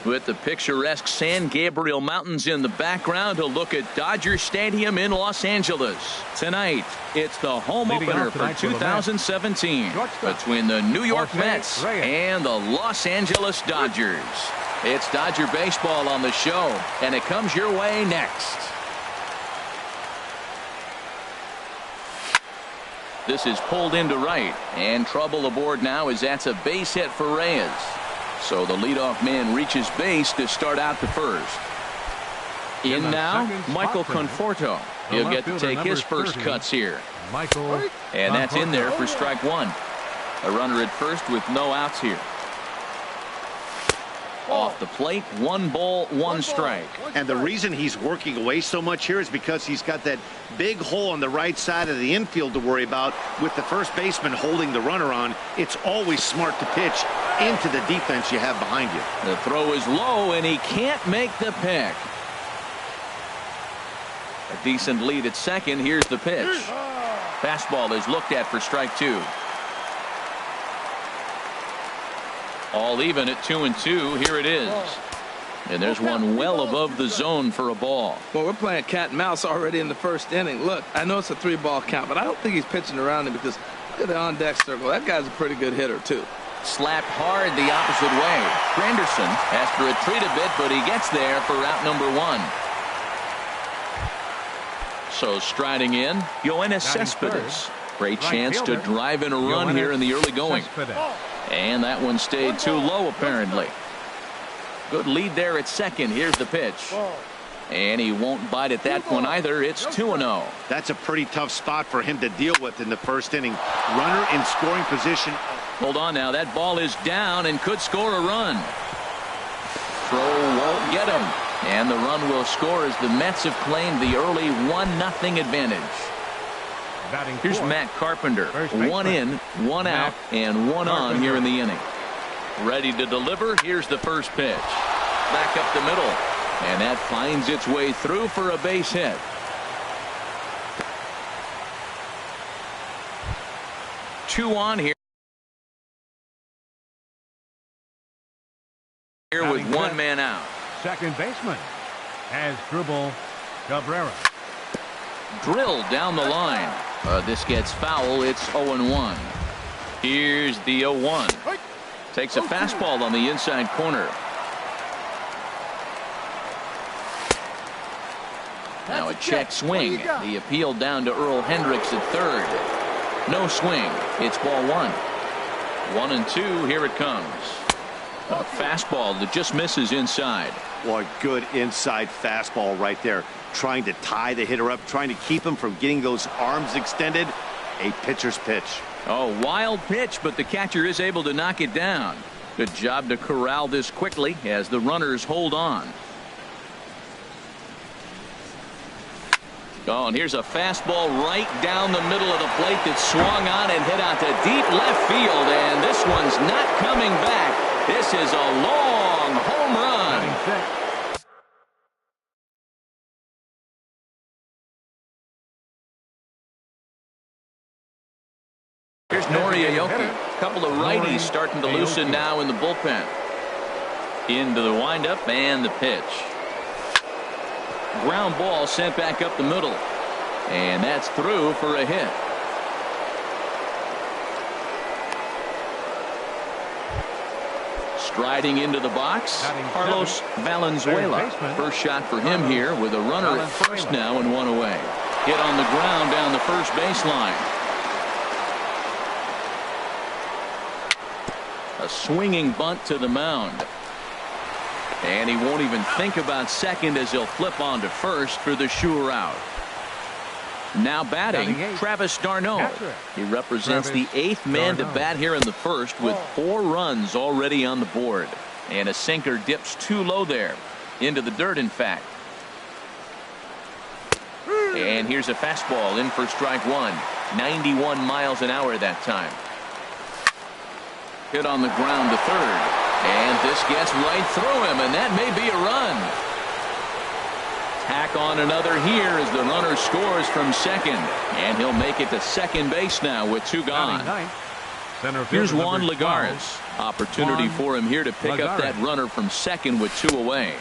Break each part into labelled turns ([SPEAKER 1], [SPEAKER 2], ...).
[SPEAKER 1] With the picturesque San Gabriel Mountains in the background, a look at Dodger Stadium in Los Angeles. Tonight, it's the home opener for 2017 between the New York Mets and the Los Angeles Dodgers. It's Dodger baseball on the show, and it comes your way next. This is pulled into right, and trouble aboard now as that's a base hit for Reyes. So the leadoff man reaches base to start out the first. In now, Michael Conforto. He'll get to take his first cuts here. And that's in there for strike one. A runner at first with no outs here. Off the plate, 1 ball, 1 strike.
[SPEAKER 2] And the reason he's working away so much here is because he's got that big hole on the right side of the infield to worry about. With the first baseman holding the runner on, it's always smart to pitch into the defense you have behind you.
[SPEAKER 1] The throw is low, and he can't make the pick. A decent lead at second. Here's the pitch. Fastball is looked at for strike 2. All even at 2-2. Here it is. And there's one well above the zone for a ball.
[SPEAKER 3] Well, we're playing cat and mouse already in the first inning. Look, I know it's a 3-ball count, but I don't think he's pitching around him because look at the on-deck circle. That guy's a pretty good hitter, too.
[SPEAKER 1] Slapped hard the opposite way. Granderson has to retreat a bit, but he gets there for out number 1. So striding in, Yoenis Cespedes. Great chance to drive in a run here in the early going. And that one stayed too low, apparently. Good lead there at second. Here's the pitch. And he won't bite at that one either. It's 2-0.
[SPEAKER 2] That's a pretty tough spot for him to deal with in the first inning. Runner in scoring position.
[SPEAKER 1] Hold on now. That ball is down and could score a run. Throw won't get him. And the run will score as the Mets have claimed the early 1-0 advantage. Here's Matt Carpenter. 1 in, 1 out, and 1 on here in the inning. Ready to deliver. Here's the first pitch. Back up the middle. And that finds its way through for a base hit. Two on here. Here with 1 man out.
[SPEAKER 4] Second baseman has Dribble Cabrera.
[SPEAKER 1] Drilled down the line. This gets foul. It's 0-1. Here's the 0-1. Takes a fastball on the inside corner. Now a check swing. The appeal down to Earl Hendricks at third. No swing. It's ball 1. 1-2. Here it comes. A fastball that just misses inside.
[SPEAKER 2] What good inside fastball right there. Trying to tie the hitter up, trying to keep him from getting those arms extended. A pitcher's pitch.
[SPEAKER 1] Oh, wild pitch, but the catcher is able to knock it down. Good job to corral this quickly as the runners hold on. Oh, and here's a fastball right down the middle of the plate that swung on and hit out to deep left field, and this one's not coming back. This is a long home run. Here's Noriayoki. A couple of righties starting to loosen now in the bullpen. Into the windup and the pitch. Ground ball sent back up the middle. And that's through for a hit. Striding into the box, Carlos Valenzuela. First shot for him here with a runner at first now and 1 away. Hit on the ground down the first baseline. A swinging bunt to the mound. And he won't even think about second as he'll flip on to first for the sure out. Now batting, Travis d'Arnaud. He represents the 8th man to bat here in the first with 4 runs already on the board. And a sinker dips too low there. Into the dirt, in fact. And here's a fastball in for strike 1. 91 miles an hour that time. Hit on the ground to third. And this gets right through him, and that may be a run. Tack on another here as the runner scores from second. And he'll make it to second base now with 2 gone.
[SPEAKER 4] Center
[SPEAKER 1] Here's
[SPEAKER 4] fielder
[SPEAKER 1] Juan
[SPEAKER 4] number 12.
[SPEAKER 1] Lagares. Opportunity
[SPEAKER 4] Juan
[SPEAKER 1] for him here to pick up that
[SPEAKER 4] Lagares.
[SPEAKER 1] runner from second with 2 away.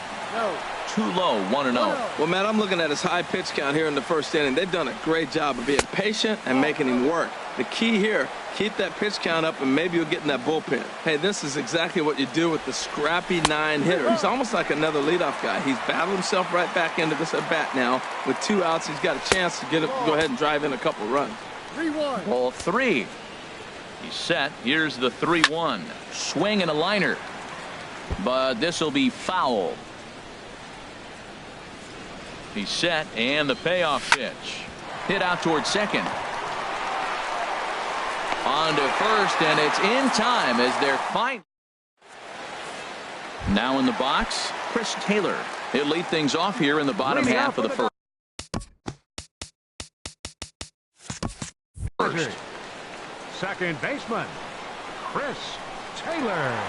[SPEAKER 1] Too low, 1-0.
[SPEAKER 3] Well, Matt, I'm looking at his high pitch count here in the first inning. They've done a great job of being patient and making him work. The key here, keep that pitch count up, and maybe you'll get in that bullpen. Hey, this is exactly what you do with the scrappy 9 hitter. He's almost like another leadoff guy. He's battled himself right back into this at bat now. With 2 outs, he's got a chance to go ahead and drive in a couple runs.
[SPEAKER 5] 3-1.
[SPEAKER 1] Ball 3. He's set. Here's the 3-1. Swing and a liner. But this will be foul. He's set, and the payoff pitch. Hit out towards second. On to first, and it's in time as they're fighting. Now in the box, Chris Taylor. He'll lead things off here in the bottom half of the first.
[SPEAKER 4] Second baseman, Chris Taylor.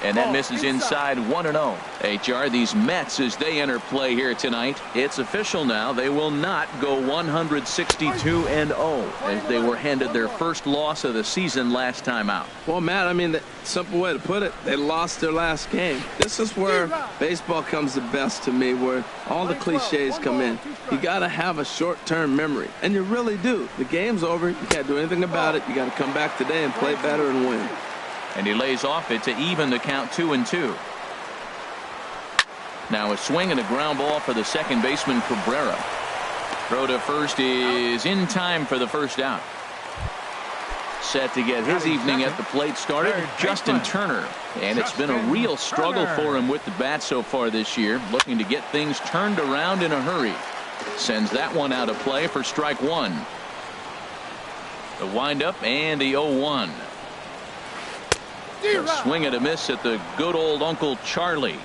[SPEAKER 1] And that misses inside 1-0. HR, these Mets, as they enter play here tonight, it's official now. They will not go 162-0 as they were handed their first loss of the season last time out.
[SPEAKER 3] Well, Matt, I mean, the simple way to put it, they lost their last game. This is where baseball comes the best to me, where all the cliches come in. You got to have a short-term memory, and you really do. The game's over. You can't do anything about it. You got to come back today and play better and win.
[SPEAKER 1] And he lays off it to even the count 2-2. Now a swing and a ground ball for the second baseman Cabrera. Throw to first is in time for the first out. Set to get his evening at the plate started, Justin Turner. And it's been a real struggle for him with the bat so far this year, looking to get things turned around in a hurry. Sends that one out of play for strike 1. The windup and the 0-1. A swing and a miss at the good old Uncle Charlie.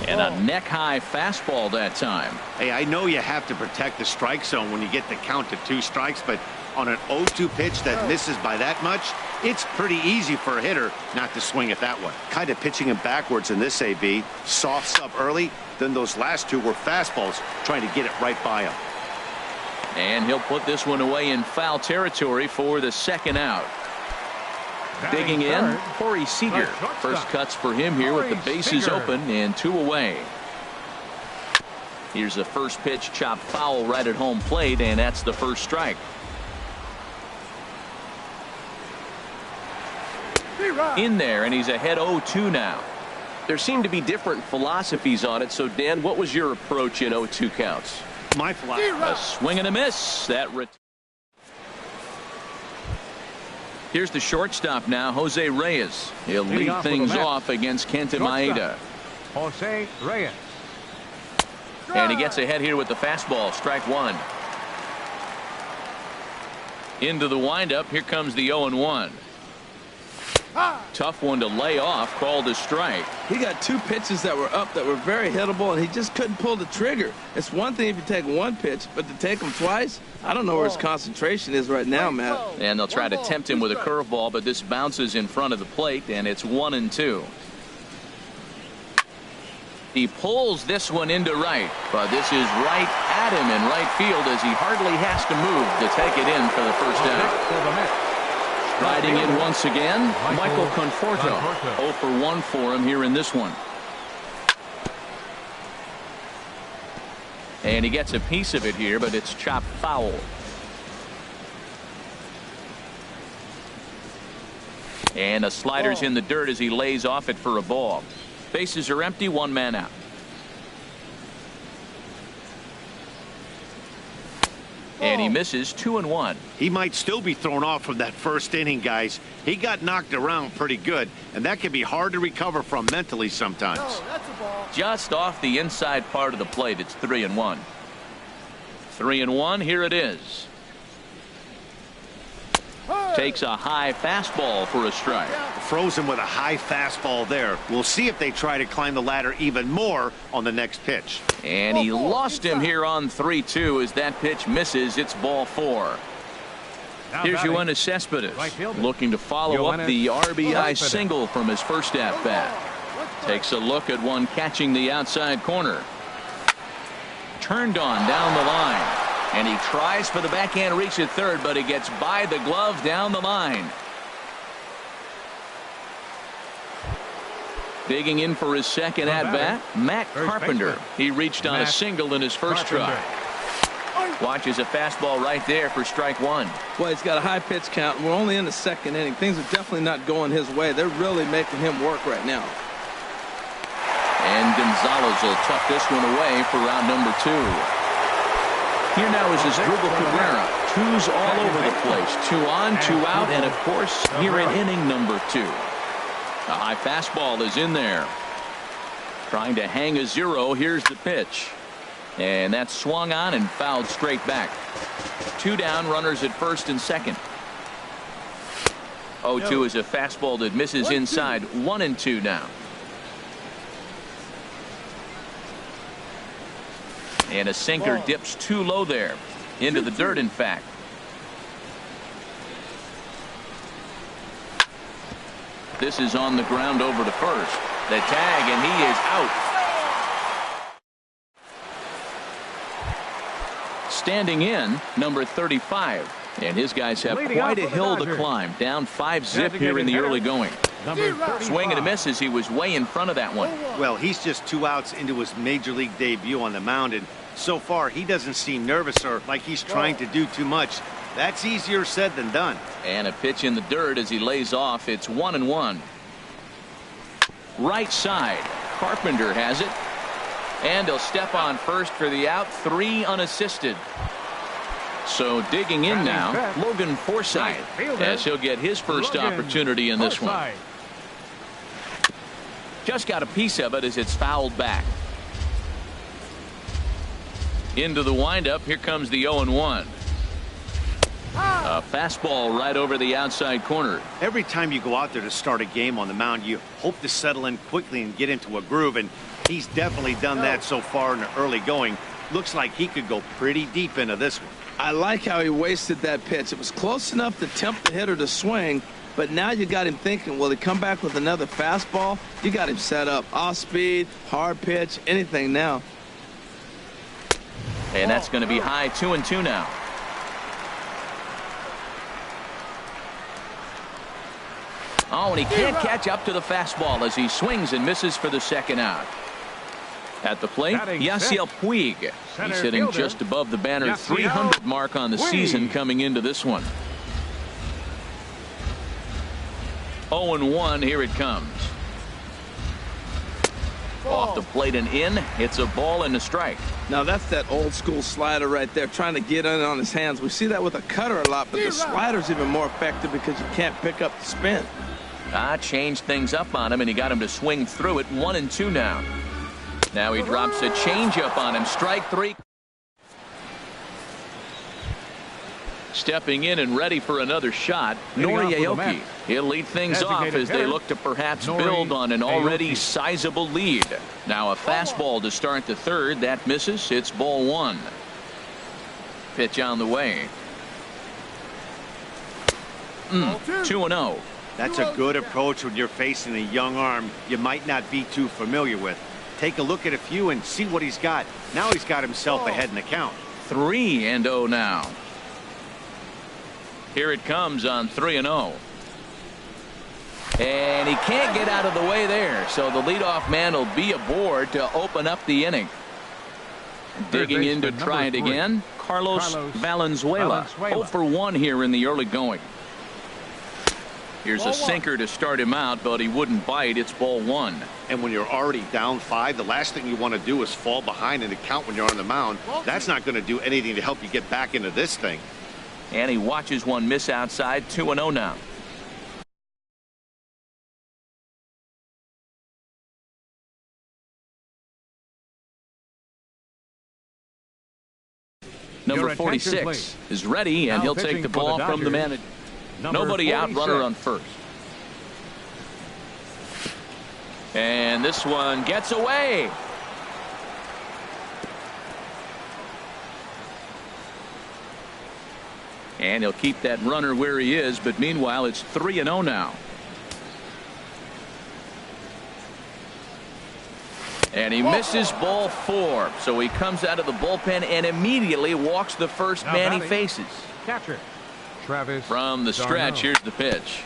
[SPEAKER 1] And a neck-high fastball that time.
[SPEAKER 2] Hey, I know you have to protect the strike zone when you get the count to 2 strikes, but on an 0-2 pitch that misses by that much, it's pretty easy for a hitter not to swing it that way. Kind of pitching him backwards in this AB. Softs up early, then those last 2 were fastballs trying to get it right by him.
[SPEAKER 1] And he'll put this one away in foul territory for the second out. Digging in, Corey Seager. First cuts for him here with the bases open and 2 away. Here's the first pitch, chopped foul right at home plate, and that's the first strike. In there, and he's ahead 0-2 now. There seem to be different philosophies on it, so Dan, what was your approach in 0-2 counts?
[SPEAKER 2] My philosophy.
[SPEAKER 1] A swing and a miss. Here's the shortstop now, Jose Reyes. He'll lead things off against Kenta Maeda.
[SPEAKER 4] Jose Reyes.
[SPEAKER 1] And he gets ahead here with the fastball, strike 1. Into the windup, here comes the 0-1. Tough one to lay off, called a strike.
[SPEAKER 3] He got 2 pitches that were up that were very hittable, and he just couldn't pull the trigger. It's one thing if you take 1 pitch, but to take him twice, I don't know where his concentration is right now, Matt.
[SPEAKER 1] And they'll try to tempt him with a curveball, but this bounces in front of the plate, and it's 1-2. He pulls this one into right, but this is right at him in right field as he hardly has to move to take it in for the first out. Riding in once again, Michael Conforto. 0 for 1 for him here in this one. And he gets a piece of it here, but it's chopped foul. And a slider's in the dirt as he lays off it for a ball. Bases are empty, 1 man out. And he misses 2-1.
[SPEAKER 2] He might still be thrown off from that first inning, guys. He got knocked around pretty good, and that can be hard to recover from mentally sometimes.
[SPEAKER 1] Just off the inside part of the plate, it's 3-1. 3-1, here it is. Takes a high fastball for a strike.
[SPEAKER 2] Frozen with a high fastball there. We'll see if they try to climb the ladder even more on the next pitch.
[SPEAKER 1] And he lost him here on 3-2 as that pitch misses. It's ball 4. Here's Yoenis Cespedes looking to follow up the RBI single from his first at bat. Takes a look at one catching the outside corner. turned on down the line. And he tries for the backhand reach at third, but he gets by the glove down the line. Digging in for his second at-bat, Matt Carpenter. He reached on a single in his first try. Watches a fastball right there for strike one.
[SPEAKER 3] Well, he's got a high pitch count. We're only in the second inning. Things are definitely not going his way. They're really making him work right now.
[SPEAKER 1] And Gonzalez will tuck this one away for round number 2. Here now is Asdrubal Cabrera. 2s all over the place. 2 on, 2 out, and of course here in inning number 2. A high fastball is in there. Trying to hang a 0. Here's the pitch. And that's swung on and fouled straight back. 2 down, runners at first and second. 0-2 is a fastball that misses inside. 1-2 now. And a sinker dips too low there. Into the dirt, in fact. This is on the ground over to first. The tag, and he is out. Standing in, number 35. And his guys have quite a hill to climb. Down 5-zip here in the early going. Swing and a miss as he was way in front of that one.
[SPEAKER 2] Well, he's just 2 outs into his major league debut on the mound, and so far he doesn't seem nervous or like he's trying to do too much. That's easier said than done.
[SPEAKER 1] And a pitch in the dirt as he lays off. It's 1-1. Right side. Carpenter has it. And he'll step on first for the out. 3 unassisted. So digging in now, Logan Forsythe, as he'll get his first opportunity in this one. Just got a piece of it as it's fouled back. Into the windup. Here comes the 0-1. A fastball right over the outside corner.
[SPEAKER 2] Every time you go out there to start a game on the mound, you hope to settle in quickly and get into a groove, and he's definitely done that so far in the early going. Looks like he could go pretty deep into this one.
[SPEAKER 3] I like how he wasted that pitch. It was close enough to tempt the hitter to swing, but now you got him thinking, will he come back with another fastball? You got him set up. Off speed, hard pitch, anything now.
[SPEAKER 1] And that's going to be high. 2-2 now. Oh, and he can't catch up to the fastball as he swings and misses for the second out. At the plate, Yasiel Puig. He's hitting just above the banner 300 mark on the season coming into this one. 0-1, here it comes. Off the plate and in. It's a ball and a strike.
[SPEAKER 3] Now that's that old school slider right there, trying to get in on his hands. We see that with a cutter a lot, but the slider's even more effective because you can't pick up the spin.
[SPEAKER 1] Changed things up on him, and he got him to swing through it. 1-2 now. Now he drops a changeup on him. Strike 3. Stepping in and ready for another shot, Nori Aoki. He'll lead things off as they look to perhaps build on an already sizable lead. Now a fastball to start the third. That misses. It's ball 1. Pitch on the way. 2-0.
[SPEAKER 2] That's a good approach when you're facing a young arm you might not be too familiar with. Take a look at a few and see what he's got. Now he's got himself ahead in the count.
[SPEAKER 1] 3-0 now. Here it comes on 3-0. And he can't get out of the way there. So the leadoff man will be aboard to open up the inning. Digging in to try it again, Carlos Valenzuela. 0-for-1 here in the early going. Here's a sinker to start him out, but he wouldn't bite. It's ball 1.
[SPEAKER 2] And when you're already down 5, the last thing you want to do is fall behind in the count when you're on the mound. That's not going to do anything to help you get back into this thing.
[SPEAKER 1] And he watches one miss outside. 2-0 now. Number 46 is ready, and he'll take the ball from the manager. Nobody out, runner on first. And this one gets away. And he'll keep that runner where he is, but meanwhile it's 3-0 now. And he misses ball 4. So he comes out of the bullpen and immediately walks the first man he faces.
[SPEAKER 4] Catcher, Travis.
[SPEAKER 1] From the stretch, here's the pitch.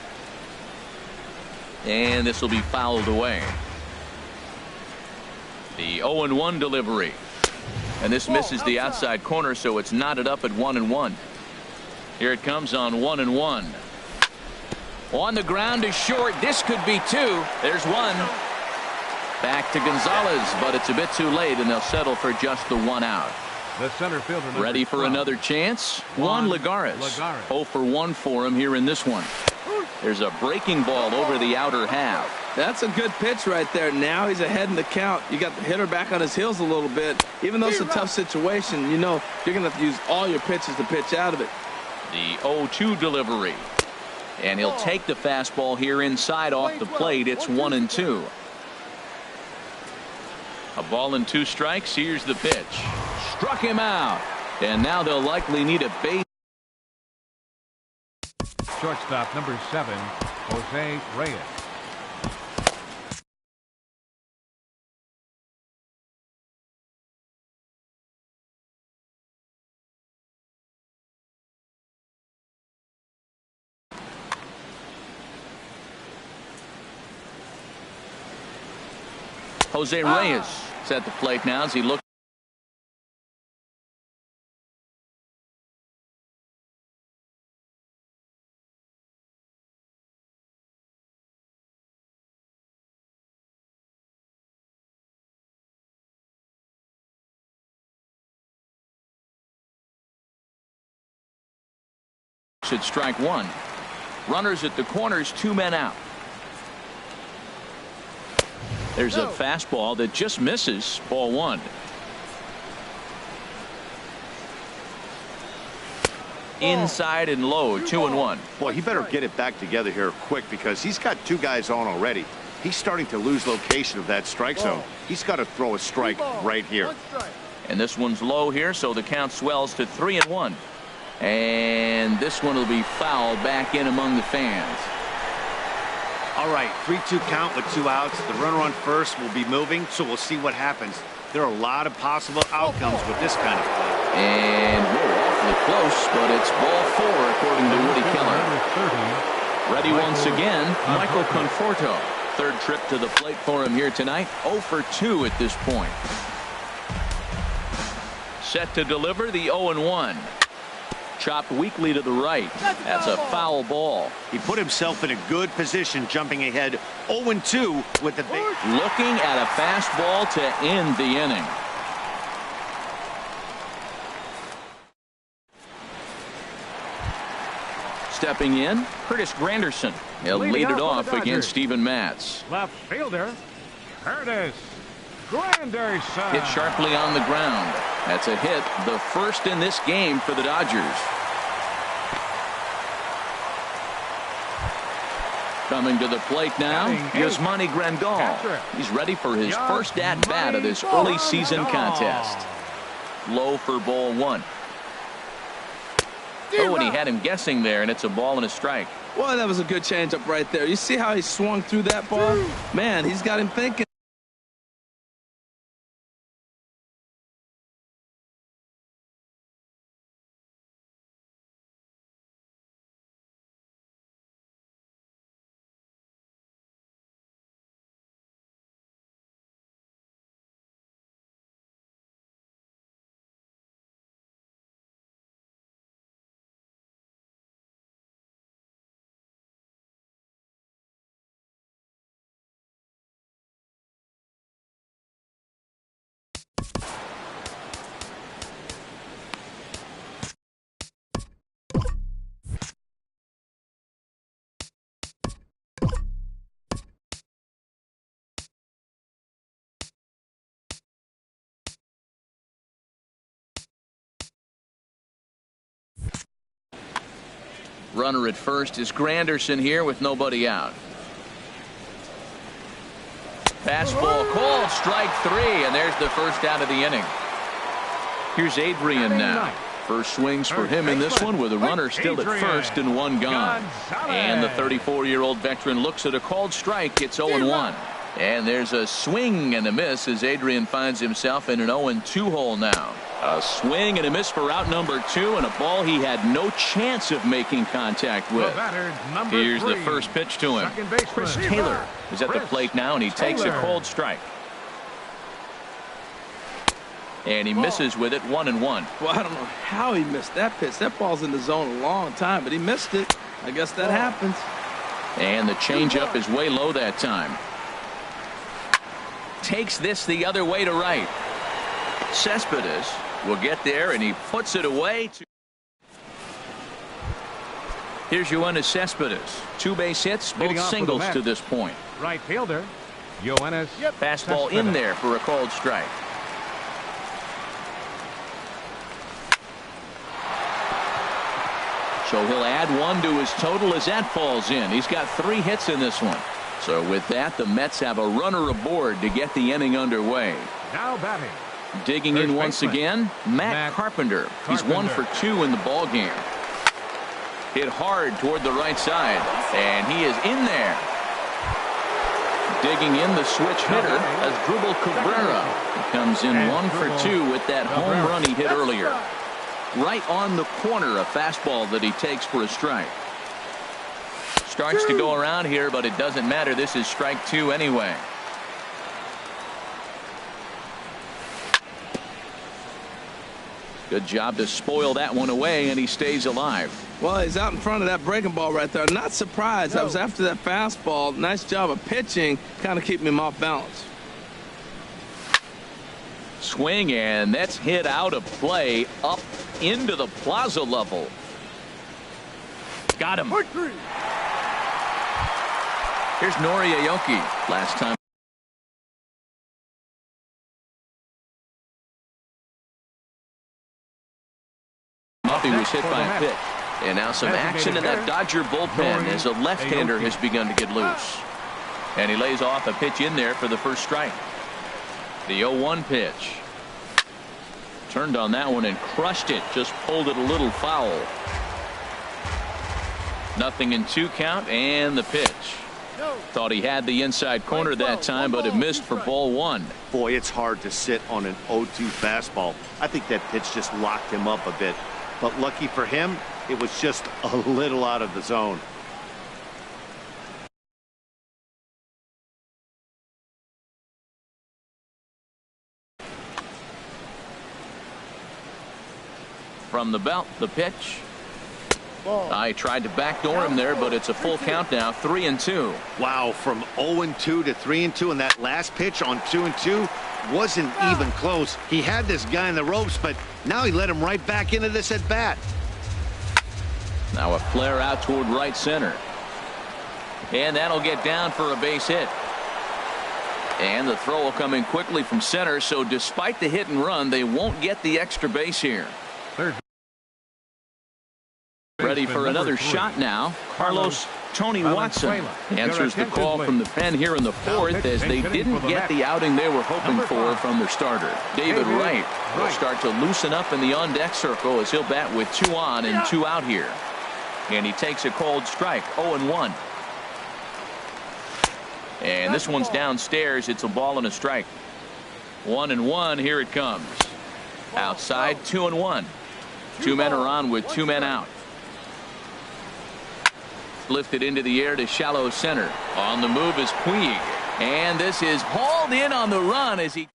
[SPEAKER 1] And this will be fouled away. The 0-1 delivery. And this misses the outside corner, so it's knotted up at 1-1. Here it comes on 1-1. On the ground is short. This could be 2. There's 1. Back to Gonzalez, but it's a bit too late, and they'll settle for just the 1 out.
[SPEAKER 4] The center fielder.
[SPEAKER 1] Ready for another chance? Juan Lagares. 0 for 1 for him here in this one. There's a breaking ball over the outer half.
[SPEAKER 3] That's a good pitch right there. Now he's ahead in the count. You got the hitter back on his heels a little bit. Even though it's a tough situation, you know you're going to have to use all your pitches to pitch out of it.
[SPEAKER 1] The 0-2 delivery. And he'll take the fastball here inside off the plate. It's 1-2. A ball and 2 strikes. Here's the pitch. Struck him out. And now they'll likely need a base.
[SPEAKER 4] Shortstop number 7, Jose Reyes.
[SPEAKER 1] Jose Reyes is at the plate now as he looks. Should strike 1. Runners at the corners, 2 men out. There's a fastball that just misses. Ball 1. Inside and low, 2-1.
[SPEAKER 2] Boy, he better get it back together here quick because he's got 2 guys on already. He's starting to lose location of that strike zone. He's got to throw a strike right here.
[SPEAKER 1] And this one's low here, so the count swells to 3-1. And this one will be fouled back in among the fans.
[SPEAKER 2] All right, 3-2 count with 2 outs. The runner on first will be moving, so we'll see what happens. There are a lot of possible outcomes with this kind of play.
[SPEAKER 1] And we're awfully close, but it's ball 4 according to Woody Keller. Ready once again, Michael Conforto. 3rd trip to the plate for him here tonight. 0 for 2 at this point. Set to deliver the 0-1. Chopped weakly to the right. That's a foul ball.
[SPEAKER 2] He put himself in a good position, jumping ahead 0-2 with the big.
[SPEAKER 1] Looking at a fastball to end the inning. Stepping in, Curtis Granderson. He'll lead it off against Steven Matz.
[SPEAKER 4] Left fielder, Curtis Granderson.
[SPEAKER 1] Hit sharply on the ground. That's a hit, the first in this game for the Dodgers. Coming to the plate now, Yasmani Grandal. He's ready for his first at-bat of this early season contest. Low for ball 1. Oh, and he had him guessing there, and it's a ball and a strike.
[SPEAKER 3] Well, that was a good changeup right there. You see how he swung through that ball? Man, he's got him thinking.
[SPEAKER 1] Runner at first is Granderson here with nobody out. Fastball called, strike 3, and there's the first out of the inning. Here's Adrian now. First swings for him in this one with a runner still at first and 1 gone. And the 34-year-old veteran looks at a called strike. It's 0-1. And there's a swing and a miss as Adrian finds himself in an 0-2 hole now. A swing and a miss for out number 2, and a ball he had no chance of making contact with. Here's the first pitch to him. Chris Taylor is at the plate now, and he takes a cold strike. And he misses with it, 1-1.
[SPEAKER 3] Well, I don't know how he missed that pitch. That ball's in the zone a long time, but he missed it. I guess that happens.
[SPEAKER 1] And the changeup is way low that time. Takes this the other way to right. Cespedes will get there, and he puts it away. Here's Yoenis Cespedes. 2 base hits, both singles to this point.
[SPEAKER 4] Right fielder, Yoenis
[SPEAKER 1] Fastball
[SPEAKER 4] Cespedes.
[SPEAKER 1] in there for a called strike. So he'll add 1 to his total as that falls in. He's got 3 hits in this one. So with that, the Mets have a runner aboard to get the inning underway.
[SPEAKER 4] Now batting.
[SPEAKER 1] Digging in once again, Matt Carpenter. He's 1 for 2 in the ball game. Hit hard toward the right side, and he is in there. Digging in the switch hitter as Drupal Cabrera. He comes in 1 for 2 with that home run he hit earlier. Right on the corner, a fastball that he takes for a strike. Starts to go around here, but it doesn't matter. This is strike 2 anyway. Good job to spoil that one away, and he stays alive.
[SPEAKER 3] Well, he's out in front of that breaking ball right there. Not surprised. I was after that fastball. Nice job of pitching, kind of keeping him off balance.
[SPEAKER 1] Swing, and that's hit out of play up into the plaza level. Got him. Here's Nori Aoki. Last time he was hit by a pitch. And now some action in that Dodger bullpen as a left-hander has begun to get loose. And he lays off a pitch in there for the first strike. The 0-1 pitch. Turned on that one and crushed it. Just pulled it a little foul. 0-2 count, and the pitch. Thought he had the inside corner that time, but it missed for ball 1.
[SPEAKER 2] Boy, it's hard to sit on an 0-2 fastball. I think that pitch just locked him up a bit. But lucky for him, it was just a little out of the zone.
[SPEAKER 1] From the belt, the pitch. I tried to backdoor him there, but it's a full count now, 3-2.
[SPEAKER 2] Wow, from 0-2 to 3-2, and that last pitch on 2-2 wasn't even close. He had this guy in the ropes, but now he let him right back into this at bat.
[SPEAKER 1] Now a flare out toward right center. And that'll get down for a base hit. And the throw will come in quickly from center, so despite the hit and run, they won't get the extra base here. Ready for another shot now. Carlos Tony Watson answers the call from the pen here in the 4th as they didn't get the outing they were hoping for from their starter. David Wright will start to loosen up in the on-deck circle as he'll bat with 2 on and 2 out here. And he takes a cold strike, 0-1. And this one's downstairs. It's a ball and a strike. 1-1. Here it comes. Outside, 2-1. 2 men are on with 2 men out. Lifted into the air to shallow center. On the move is Puig. And this is hauled in on the run as he.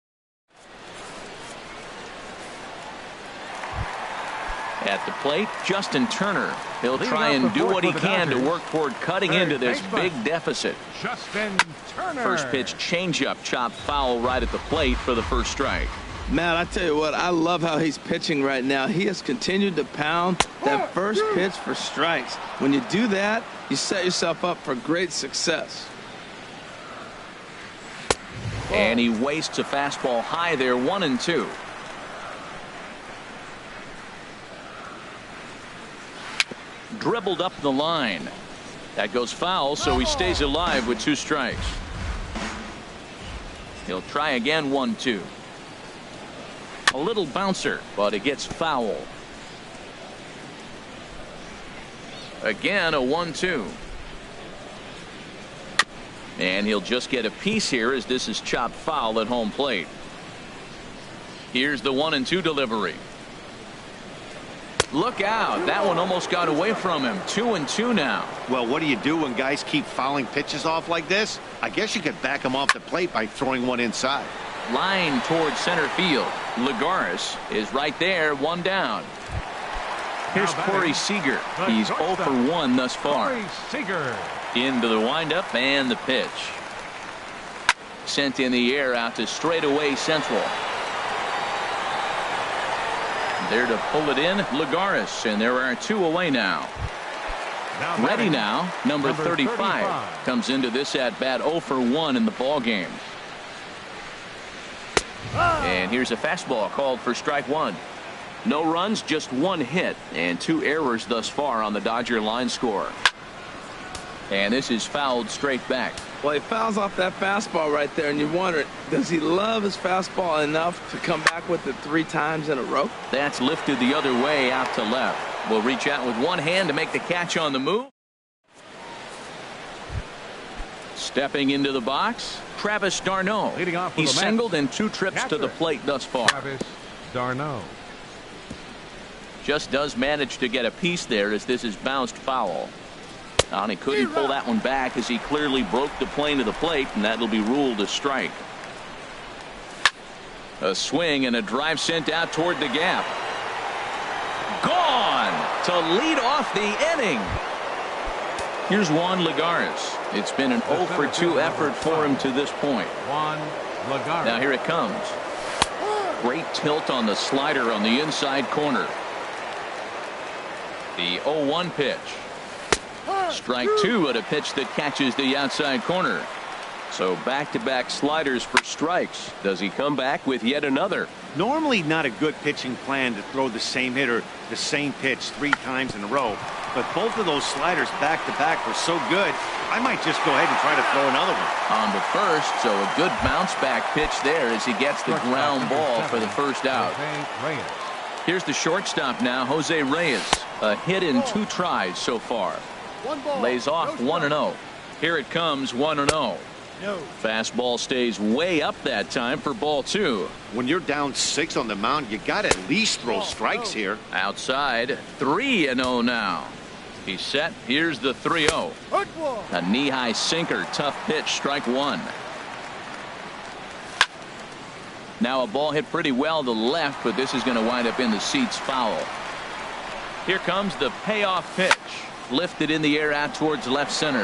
[SPEAKER 1] At the plate, Justin Turner. He'll try and do what he can to work toward cutting into this big deficit.
[SPEAKER 4] Justin Turner.
[SPEAKER 1] First pitch changeup chopped foul right at the plate for the first strike.
[SPEAKER 3] Matt, I tell you what, I love how he's pitching right now. He has continued to pound that first pitch for strikes. When you do that, you set yourself up for great success.
[SPEAKER 1] And he wastes a fastball high there, 1-2. Dribbled up the line. That goes foul, so he stays alive with 2 strikes. He'll try again, 1-2. A little bouncer, but it gets foul. Again, a 1-2. And he'll just get a piece here as this is chopped foul at home plate. Here's the 1-2 delivery. Look out. That one almost got away from him. 2-2 now.
[SPEAKER 2] Well, what do you do when guys keep fouling pitches off like this? I guess you could back them off the plate by throwing one inside.
[SPEAKER 1] Line towards center field. Lagares is right there, one down. Here's Corey Seager. He's 0 for 1 thus far.
[SPEAKER 4] Corey Seager.
[SPEAKER 1] Into the windup and the pitch. Sent in the air out to straightaway central. There to pull it in, Lagares, and there are 2 away now. Ready now, number 35 comes into this at bat 0 for 1 in the ball game. And here's a fastball called for strike 1. No runs, just 1 hit, and 2 errors thus far on the Dodger line score. And this is fouled straight back.
[SPEAKER 3] Well, he fouls off that fastball right there, and you wonder, does he love his fastball enough to come back with it 3 times in a row?
[SPEAKER 1] That's lifted the other way out to left. Will reach out with one hand to make the catch on the move. Stepping into the box, Travis d'Arnaud.
[SPEAKER 4] Leading off for
[SPEAKER 1] He's
[SPEAKER 4] the
[SPEAKER 1] singled in
[SPEAKER 4] Mets.
[SPEAKER 1] 2 trips to the plate thus far.
[SPEAKER 4] Travis d'Arnaud.
[SPEAKER 1] Just does manage to get a piece there as this is bounced foul. And he couldn't pull that one back as he clearly broke the plane of the plate, and that'll be ruled a strike. A swing and a drive sent out toward the gap. Gone to lead off the inning. Here's Juan Lagares. It's been an 0 for 2 effort for him to this point.
[SPEAKER 4] Juan Lagares.
[SPEAKER 1] Now here it comes. Great tilt on the slider on the inside corner. The 0-1 pitch. Strike 2 at a pitch that catches the outside corner. So back-to-back sliders for strikes. Does he come back with yet another?
[SPEAKER 2] Normally not a good pitching plan to throw the same hitter the same pitch 3 times in a row. But both of those sliders back-to-back were so good, I might just go ahead and try to throw another one.
[SPEAKER 1] On the first, so a good bounce-back pitch there as he gets the ground ball for the first out. Here's the shortstop now, Jose Reyes. A hit in 2 tries so far. Lays off 1-0. Here it comes, 1-0. Fastball stays way up that time for ball 2.
[SPEAKER 2] When you're down 6 on the mound, you got to at least throw strikes here.
[SPEAKER 1] Outside, 3-0 now. He's set. Here's the 3-0. A knee-high sinker, tough pitch, strike 1. Now a ball hit pretty well to left, but this is going to wind up in the seats foul. Here comes the payoff pitch. Lifted in the air out towards left center.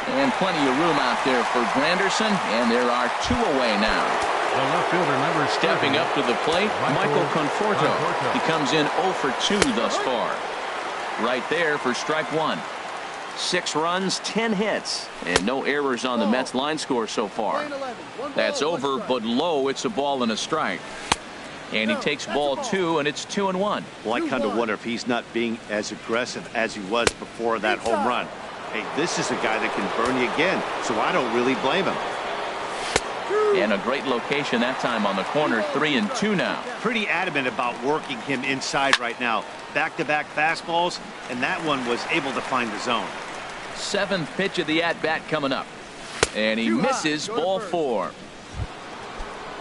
[SPEAKER 1] And plenty of room out there for Granderson, and there are 2 away now.
[SPEAKER 4] The left fielder number
[SPEAKER 1] Stepping up to the plate, Michael Conforto. He comes in 0 for 2 thus far. Right there for strike 1. 6 runs, 10 hits, and no errors on the Mets line score so far. That's over, but low. It's a ball and a strike. And he takes ball 2, and it's 2-1.
[SPEAKER 2] Well, I kind of wonder if he's not being as aggressive as he was before that home run. Hey, this is a guy that can burn you again, so I don't really blame him.
[SPEAKER 1] And a great location that time on the corner, 3-2 now.
[SPEAKER 2] Pretty adamant about working him inside right now. Back-to-back fastballs, and that one was able to find the zone.
[SPEAKER 1] 7th pitch of the at-bat coming up. And he misses ball 4.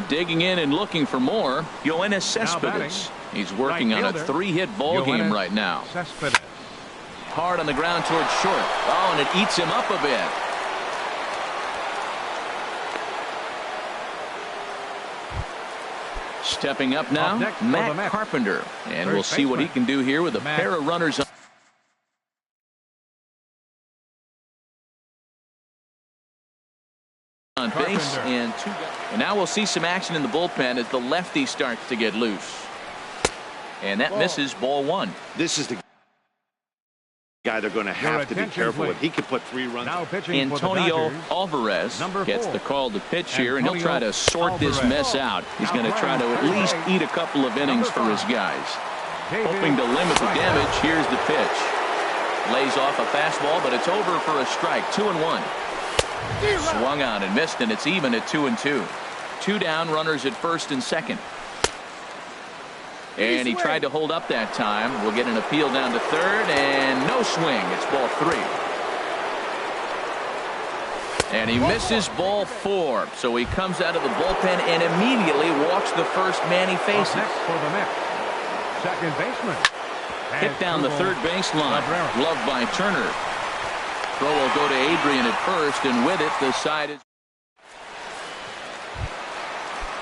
[SPEAKER 1] Digging in and looking for more, Yoenis Cespedes. He's working on a 3-hit ball game right now.
[SPEAKER 4] Cespedes.
[SPEAKER 1] Hard on the ground towards short. Oh, and it eats him up a bit. Stepping up now, Matt Carpenter. And we'll see what he can do here with a pair of runners on base and 2 guys. And now we'll see some action in the bullpen as the lefty starts to get loose. And that misses ball 1.
[SPEAKER 2] This is the guy they're going to have to be careful with. He could put 3 runs.
[SPEAKER 4] Now pitching
[SPEAKER 1] Antonio Alvarez gets the call to pitch here, and he'll try to sort this mess out. He's going to try to at least eat a couple of innings for his guys. Hoping to limit the damage. Here's the pitch. Lays off a fastball, but it's over for a strike. 2-1. Swung on and missed, and it's even at 2-2. 2 down, runners at first and second. And he tried to hold up that time. We'll get an appeal down to third, and no swing. It's ball 3. And he misses ball 4. So he comes out of the bullpen and immediately walks the first man he faces.
[SPEAKER 4] Next for the Mets, second baseman.
[SPEAKER 1] Hit down the third baseline. Gloved by Turner. Throw will go to Adrian at first, and with it, the side is.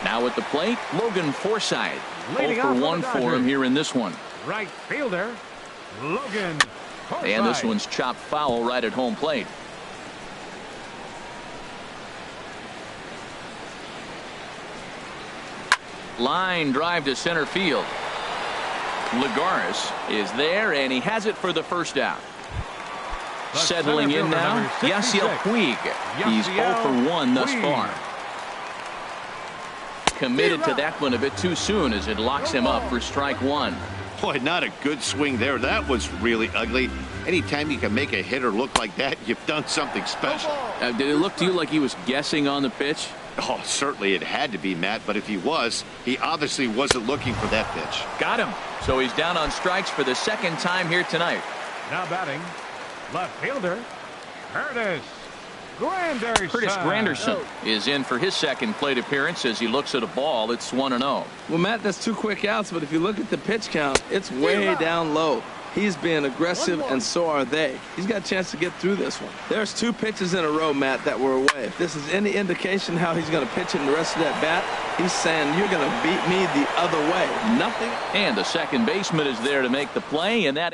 [SPEAKER 1] Now at the plate, Logan Forsythe. 0 for 1 for him here in this one.
[SPEAKER 4] Right fielder, Logan Forsythe.
[SPEAKER 1] And this one's chopped foul right at home plate. Line drive to center field. Lagares is there, and he has it for the first out. Settling in now, Yasiel Puig. He's 0 for 1 thus far. Committed to that one a bit too soon as it locks him up for strike 1.
[SPEAKER 2] Boy, not a good swing there. That was really ugly. Anytime you can make a hitter look like that, you've done something special.
[SPEAKER 1] Did it look to you like he was guessing on the pitch?
[SPEAKER 2] Oh, certainly it had to be, Matt, but if he was, he obviously wasn't looking for that pitch.
[SPEAKER 1] Got him. So he's down on strikes for the second time here tonight.
[SPEAKER 4] Now batting, left fielder, Curtis Granderson.
[SPEAKER 1] Curtis Granderson is in for his second plate appearance as he looks at a ball. It's 1-0.
[SPEAKER 3] Well, Matt, that's 2 quick outs, but if you look at the pitch count, it's way down low. He's being aggressive, and so are they. He's got a chance to get through this one. There's 2 pitches in a row, Matt, that were away. If this is any indication how he's going to pitch in the rest of that bat, he's saying you're going to beat me the other way. Nothing.
[SPEAKER 1] And the second baseman is there to make the play, and that.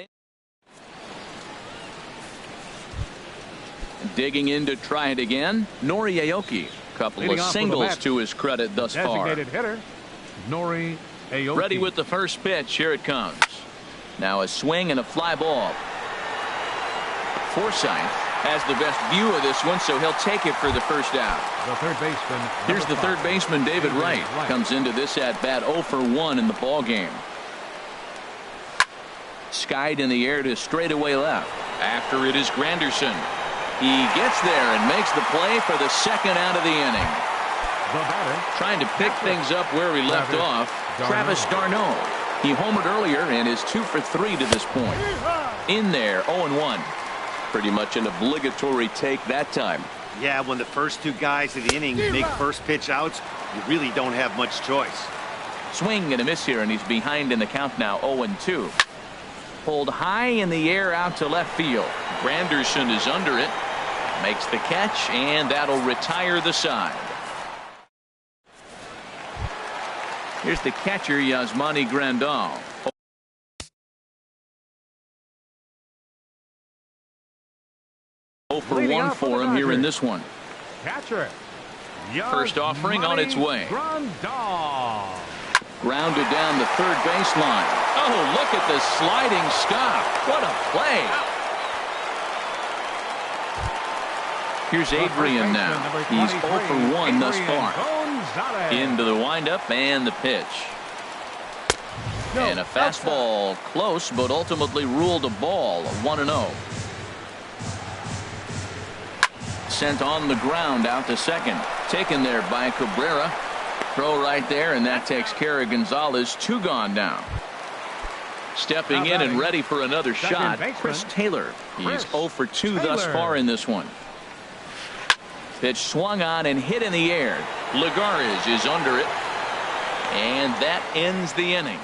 [SPEAKER 1] Digging in to try it again, Nori Aoki. Couple of singles to his credit thus far.
[SPEAKER 4] Designated hitter, Nori Aoki.
[SPEAKER 1] Ready with the first pitch. Here it comes. Now a swing and a fly ball. Forsythe has the best view of this one, so he'll take it for the first out.
[SPEAKER 4] The third baseman.
[SPEAKER 1] Here's the third baseman, David Wright. Comes into this at bat 0 for 1 in the ball game. Skied in the air to straightaway left. After it is Granderson. He gets there and makes the play for the second out of the inning. Trying to pick things up where he left off. Travis d'Arnaud. He homered earlier and is 2 for 3 to this point. In there, 0-1.
[SPEAKER 5] Pretty much an obligatory take that time.
[SPEAKER 2] Yeah, when the first 2 guys of the inning make first pitch outs, you really don't have much choice.
[SPEAKER 1] Swing and a miss here, and he's behind in the count now, 0-2. Pulled high in the air out to left field. Granderson is under it. Makes the catch, and that'll retire the side. Here's the catcher, Yasmani Grandal. 0 for 1 for him here in this one.
[SPEAKER 4] Catcher.
[SPEAKER 1] First offering on its way.
[SPEAKER 4] Grandal.
[SPEAKER 1] Grounded down the third baseline. Oh, look at the sliding stop. What a play. Here's Adrian now. He's 0 for 1 thus far. Into the windup and the pitch. And a fastball close, but ultimately ruled a ball, 1-0. Sent on the ground out to second. Taken there by Cabrera. Throw right there, and that takes care of Gonzalez. 2 gone now. Stepping in and ready for another shot, Chris Taylor. He's 0 for 2 thus far in this one. Pitch swung on and hit in the air. Lagares is under it. And that ends the inning.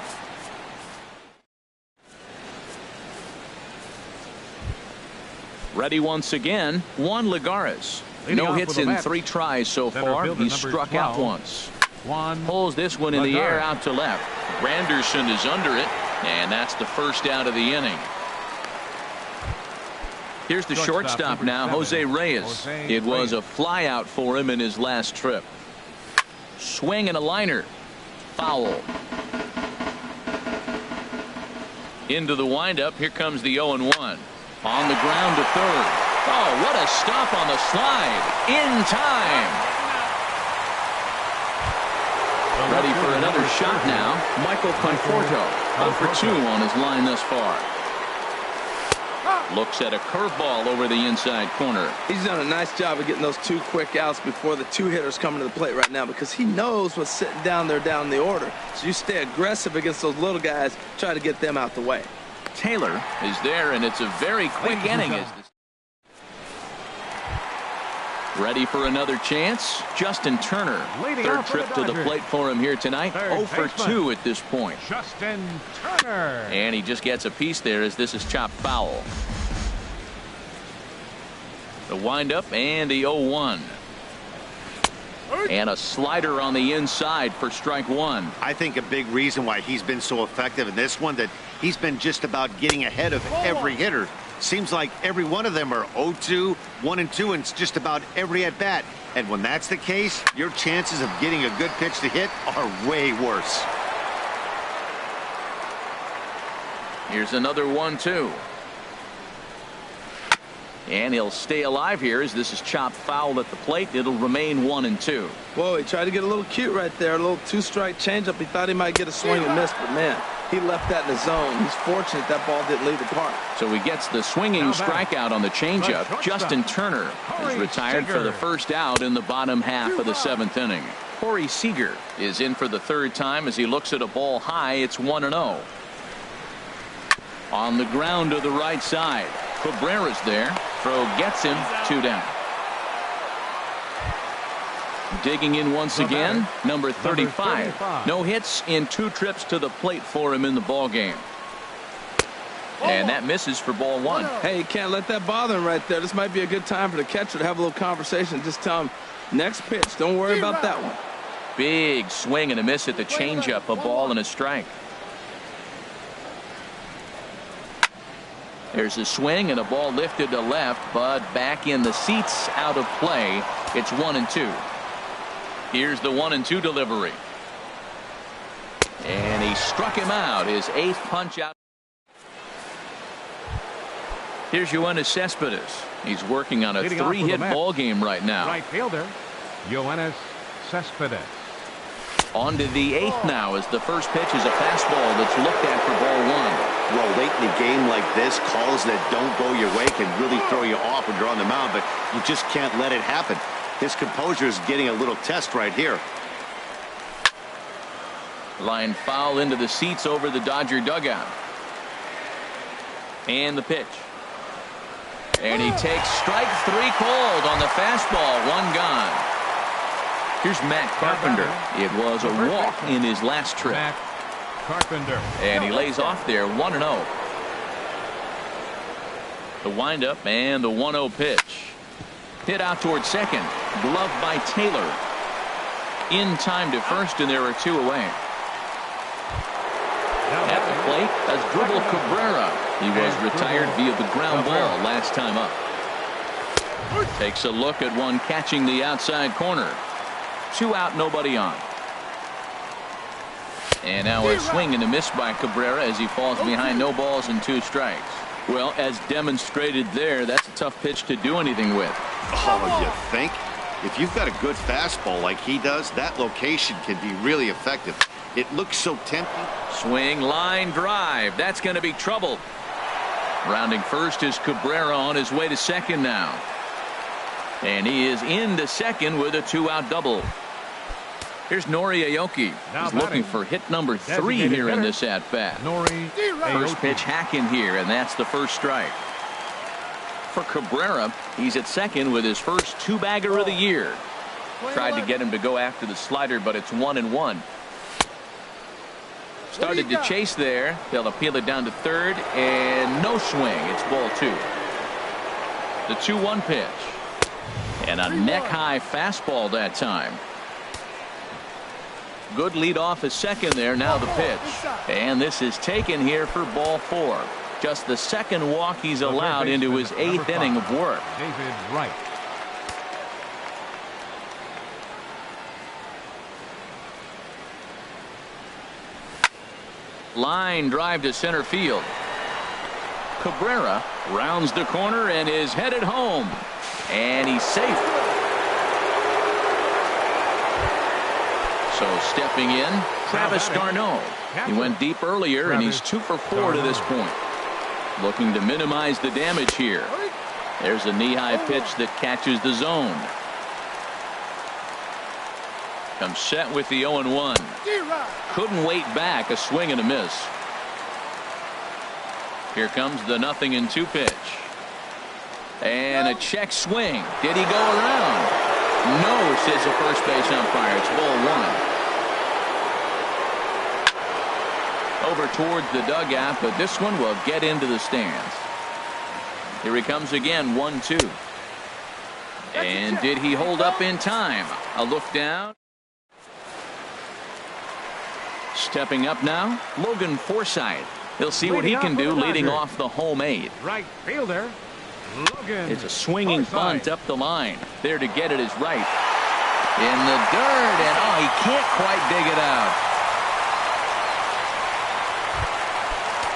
[SPEAKER 1] Ready once again, Juan Lagares. No hits in 3 tries so far. He's struck out once. Pulls this one in the air out to left. Granderson is under it. And that's the first out of the inning. Here's the shortstop now, Jose Reyes. It was a fly out for him in his last trip. Swing and a liner. Foul. Into the windup. Here comes the 0-1. On the ground to third. Oh, what a stop on the slide. In time. Ready for another shot now. Michael Conforto. 0 for 2 on his line thus far. Looks at a curveball over the inside corner.
[SPEAKER 3] He's done a nice job of getting those 2 quick outs before the 2 hitters coming to the plate right now, because he knows what's sitting down there down the order. So you stay aggressive against those little guys, try to get them out the way.
[SPEAKER 1] Taylor is there, and it's a very quick inning. Ready for another chance? Justin Turner.
[SPEAKER 4] Leading
[SPEAKER 1] Third
[SPEAKER 4] off for
[SPEAKER 1] trip
[SPEAKER 4] the
[SPEAKER 1] to the
[SPEAKER 4] Dodgers.
[SPEAKER 1] plate for him here tonight.
[SPEAKER 4] Third
[SPEAKER 1] 0 for
[SPEAKER 4] baseman.
[SPEAKER 1] 2 at this point.
[SPEAKER 4] Justin Turner.
[SPEAKER 1] And he just gets a piece there as this is chopped foul. The windup and the 0-1. And a slider on the inside for strike one.
[SPEAKER 2] I think a big reason why he's been so effective in this one, that he's been just about getting ahead of every hitter. Seems like every one of them are 0-2, 1-2, and it's just about every at bat. And when that's the case, your chances of getting a good pitch to hit are way worse.
[SPEAKER 1] Here's another 1-2. And he'll stay alive here as this is chopped foul at the plate. It'll remain 1-2.
[SPEAKER 3] Whoa, he tried to get a little cute right there. A little two-strike changeup. He thought he might get a swing and miss, but man, he left that in the zone. He's fortunate that ball didn't leave the park.
[SPEAKER 1] So he gets the swinging
[SPEAKER 4] Now back.
[SPEAKER 1] strikeout on the changeup.
[SPEAKER 4] shortstop,
[SPEAKER 1] Justin Turner is retired for the first out in the bottom half of the 7th inning. Corey Seager is in for the third time as he looks at a ball high. It's 1-0. On the ground to the right side. Cabrera's there. Throw gets him. 2 down. Digging in once again, number 35. No hits in 2 trips to the plate for him in the ball game. And that misses for ball 1.
[SPEAKER 3] Hey, you can't let that bother him right there. This might be a good time for the catcher to have a little conversation. Just tell him, next pitch, don't worry about that one.
[SPEAKER 1] Big swing and a miss at the changeup. A ball and a strike. There's a swing and a ball lifted to left, but back in the seats, out of play. It's 1-2. Here's the 1-2 delivery. And he struck him out. His 8th punch out. Here's Yoenis Cespedes. He's working on a
[SPEAKER 4] Leading off for the
[SPEAKER 1] 3-hit
[SPEAKER 4] Mets.
[SPEAKER 1] ball game right now.
[SPEAKER 4] Right fielder, Yoenis Cespedes.
[SPEAKER 1] On to the 8th now as the first pitch is a fastball that's looked at for ball 1.
[SPEAKER 2] Well, late in a game like this, calls that don't go your way can really throw you off when you're on the mound, but you just can't let it happen. His composure is getting a little test right here.
[SPEAKER 1] Line foul into the seats over the Dodger dugout. And the pitch. And he takes strike 3 called on the fastball. 1 gone. Here's Matt Carpenter. It was a walk in his last trip.
[SPEAKER 4] Matt Carpenter.
[SPEAKER 1] And he lays off there. 1-0. The windup and the 1-0 pitch. Hit out towards second. Glove by Taylor. In time to first, and there are 2 away. At the plate, Asdrubal Cabrera. He was retired via the ground ball last time up. Takes a look at one catching the outside corner. 2 out, nobody on. And now a swing and a miss by Cabrera as he falls behind. No balls and 2 strikes. Well, as demonstrated there, that's a tough pitch to do anything with.
[SPEAKER 2] Oh, you think? If you've got a good fastball like he does, that location can be really effective. It looks so tempting.
[SPEAKER 1] Swing, line drive. That's going to be trouble. Rounding first is Cabrera on his way to second now. And he is into second with a 2-out double. Here's Nori Aoki. He's looking for hit number 3 here in this at-bat.
[SPEAKER 4] Nori
[SPEAKER 1] First
[SPEAKER 4] Aoki.
[SPEAKER 1] pitch hacking here, and that's the first strike. For Cabrera, he's at second with his first 2-bagger of the year. Tried to get him to go after the slider, but it's 1-1. Started to chase there. They'll appeal it down to third, and no swing. It's ball 2. The 2-1 pitch. And a neck-high fastball that time. Good lead off at second there. Now the pitch. And this is taken here for ball 4. Just the second walk he's allowed into his 8th inning of work.
[SPEAKER 4] David Wright.
[SPEAKER 1] Line drive to center field. Cabrera rounds the corner and is headed home. And he's safe. So stepping in, Travis Garneau. He went deep earlier and he's 2 for 4 to this point. Looking to minimize the damage here. There's a knee-high pitch that catches the zone. Comes set with the 0-1. Couldn't wait back. A swing and a miss. Here comes the 0-2 pitch. And a check swing. Did he go around? No, says the first base umpire. It's ball one. Over towards the dugout, but this one will get into the stands. Here he comes again, 1-2. And did he hold up in time? A look down. Stepping up now, Logan Forsythe. He'll see what he can do leading off the home 8.
[SPEAKER 4] Right fielder, Logan.
[SPEAKER 1] It's a swinging bunt up the line. There to get it is right. In the dirt, and oh, he can't quite dig it out.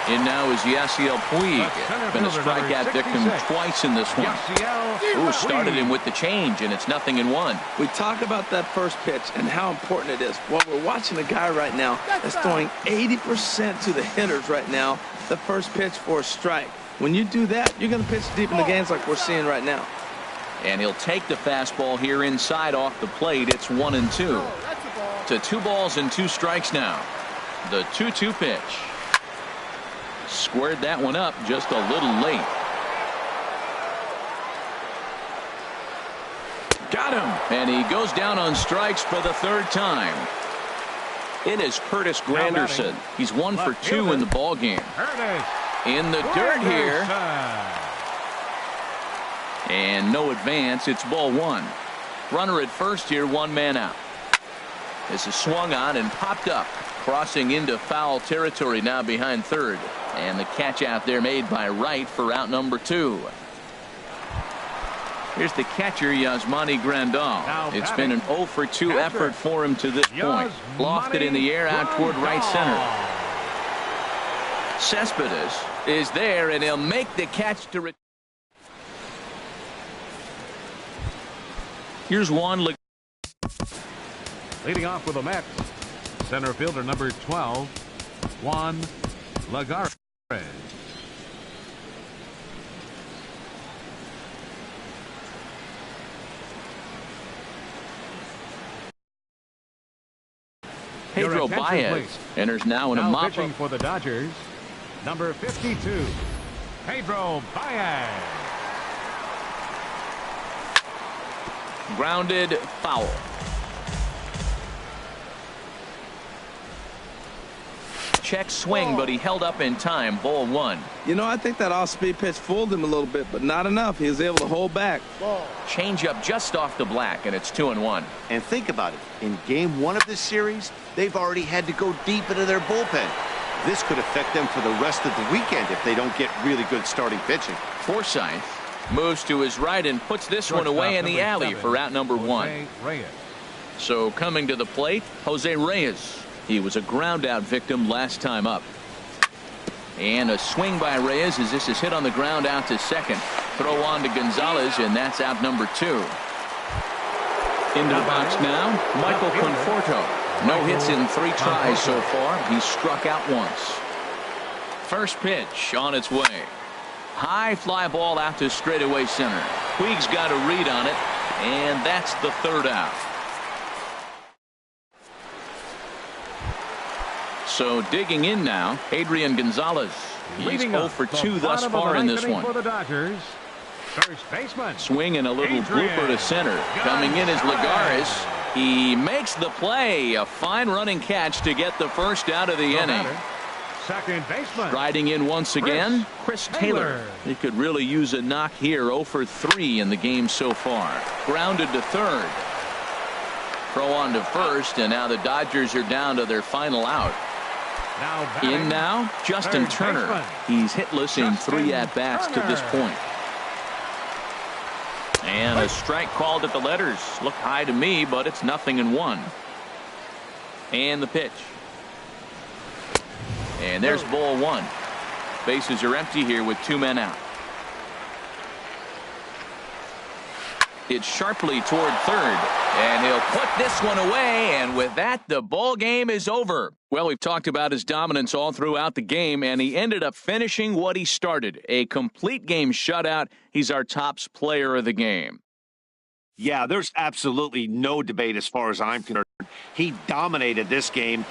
[SPEAKER 1] In now is Yasiel Puig. Been a strikeout victim twice in this one. Ooh, started him with the change, and it's 0-1.
[SPEAKER 3] We talk about that first pitch and how important it is. Well, we're watching a guy right now that's throwing 80% to the hitters right now, the first pitch for a strike. When you do that, you're going to pitch deep in the games like we're seeing right now.
[SPEAKER 1] And he'll take the fastball here inside off the plate. It's 1-2. To 2 balls and 2 strikes now. The 2-2 pitch. Squared that one up just a little late. Got him. And he goes down on strikes for the 3rd time. In is Curtis Granderson. He's 1 for 2 in the ball game. In the dirt here. And no advance. It's ball 1. Runner at first here, 1 man out. This is swung on and popped up. Crossing into foul territory now behind third. And the catch out there made by Wright for out number 2. Here's the catcher, Yasmani Grandal. It's been an 0 for 2 effort for him to this point. Lofted in the air out toward right center. Cespedes is there, and he'll make the catch to return. Here's Juan.
[SPEAKER 4] Leading off with the Mets, center fielder number 12, Juan Lagares.
[SPEAKER 1] Pedro Baez enters now in a mop-up.
[SPEAKER 4] Pitching for the Dodgers, number 52, Pedro Baez.
[SPEAKER 1] Grounded foul. Check swing, but he held up in time. Ball 1.
[SPEAKER 3] You know, I think that off-speed pitch fooled him a little bit, but not enough. He was able to hold back.
[SPEAKER 1] Change up just off the black, and it's 2-1.
[SPEAKER 2] And think about it. In game 1 of this series, they've already had to go deep into their bullpen. This could affect them for the rest of the weekend if they don't get really good starting pitching.
[SPEAKER 1] Forsythe moves to his right and puts this one away in the alley for out number 1. So coming to the plate, Jose Reyes. He was a ground out victim last time up. And a swing by Reyes as this is hit on the ground out to second. Throw on to Gonzalez, and that's out number 2. Into the box now, Michael Conforto. No hits in 3 tries so far. He's struck out once. First pitch on its way. High fly ball out to straightaway center. Puig's got a read on it, and that's the 3rd out. So digging in now, Adrian Gonzalez. He's 0 for 2 thus far in this one.
[SPEAKER 4] For the Dodgers, first baseman.
[SPEAKER 1] Swing and a little blooper to center. Coming in is Lagares. He makes the play. A fine running catch to get the first out of the inning.
[SPEAKER 4] Second baseman.
[SPEAKER 1] Riding in once again, Chris Taylor. He could really use a knock here. 0 for 3 in the game so far. Grounded to third. Throw on to first, and now the Dodgers are down to their final out. In now, Justin Turner. He's hitless in 3 at-bats to this point. And a strike called at the letters. Looked high to me, but it's 0-1. And the pitch. And there's ball 1. Bases are empty here with 2 men out. It's sharply toward third, and he'll put this one away, and with that, the ball game is over. Well, we've talked about his dominance all throughout the game, and he ended up finishing what he started. A complete game shutout. He's our tops player of the game.
[SPEAKER 2] Yeah, there's absolutely no debate as far as I'm concerned. He dominated this game.